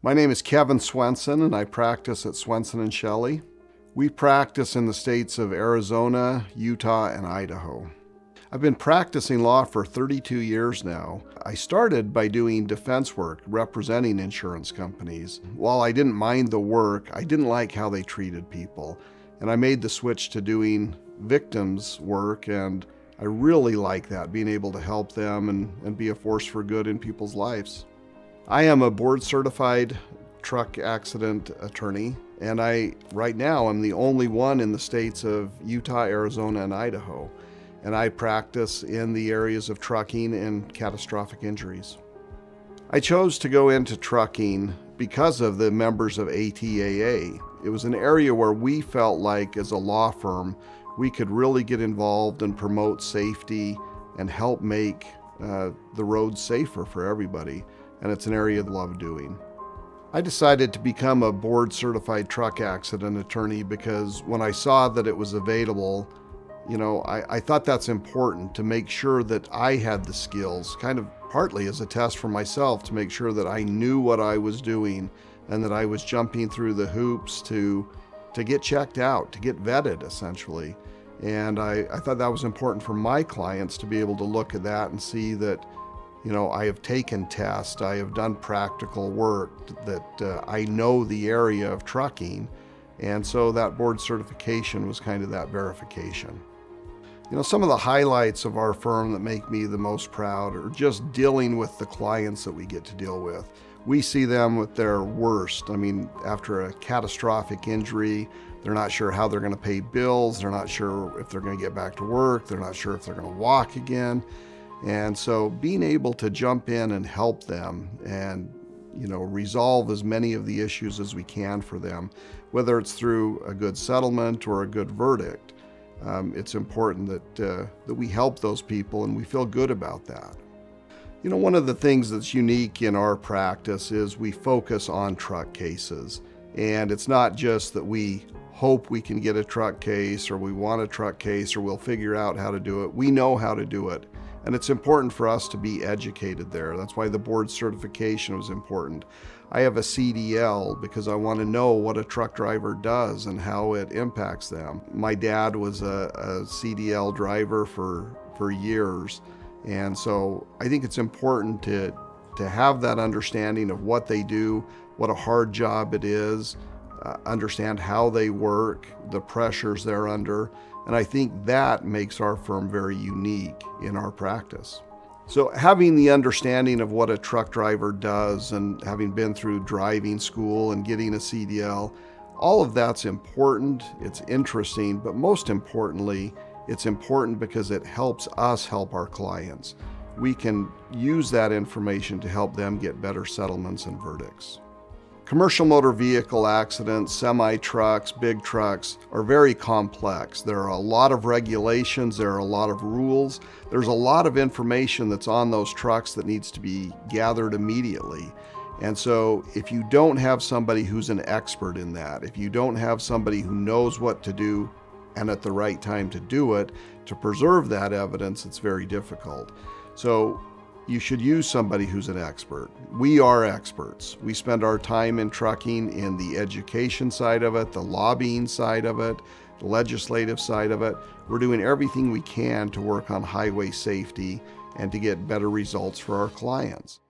My name is Kevin Swenson, and I practice at Swenson Shelley. We practice in the states of Arizona, Utah, and Idaho. I've been practicing law for 32 years now. I started by doing defense work, representing insurance companies. While I didn't mind the work, I didn't like how they treated people. And I made the switch to doing victims work, and I really like that, being able to help them and be a force for good in people's lives. I am a board-certified truck accident attorney, and right now, I'm the only one in the states of Utah, Arizona, and Idaho. And I practice in the areas of trucking and catastrophic injuries. I chose to go into trucking because of the members of ATAA. It was an area where we felt like, as a law firm, we could really get involved and promote safety and help make the roads safer for everybody. And it's an area I love doing. I decided to become a board-certified truck accident attorney because when I saw that it was available, I thought that's important to make sure that I had the skills, kind of partly as a test for myself, to make sure that I knew what I was doing and that I was jumping through the hoops to get checked out, to get vetted, essentially. And I thought that was important for my clients to be able to look at that and see that I have taken tests, I have done practical work, that I know the area of trucking, and so that board certification was kind of that verification. Some of the highlights of our firm that make me the most proud are just dealing with the clients that we get to deal with. We see them at their worst. After a catastrophic injury, they're not sure how they're going to pay bills, they're not sure if they're going to get back to work, they're not sure if they're going to walk again. And so being able to jump in and help them and resolve as many of the issues as we can for them, whether it's through a good settlement or a good verdict, it's important that we help those people, and we feel good about that. One of the things that's unique in our practice is we focus on truck cases. And it's not just that we hope we can get a truck case or we want a truck case or we'll figure out how to do it. We know how to do it. And it's important for us to be educated there. That's why the board certification was important. I have a CDL because I want to know what a truck driver does and how it impacts them. My dad was a CDL driver for years. And so I think it's important to have that understanding of what they do, what a hard job it is, understand how they work, the pressures they're under. And I think that makes our firm very unique in our practice. So having the understanding of what a truck driver does and having been through driving school and getting a CDL, all of that's important, it's interesting, but most importantly, it's important because it helps us help our clients. We can use that information to help them get better settlements and verdicts. Commercial motor vehicle accidents, semi-trucks, big trucks are very complex. There are a lot of regulations, there are a lot of rules. There's a lot of information that's on those trucks that needs to be gathered immediately. And so if you don't have somebody who's an expert in that, if you don't have somebody who knows what to do and at the right time to do it, to preserve that evidence, it's very difficult. So you should use somebody who's an expert. We are experts. We spend our time in trucking in the education side of it, the lobbying side of it, the legislative side of it. We're doing everything we can to work on highway safety and to get better results for our clients.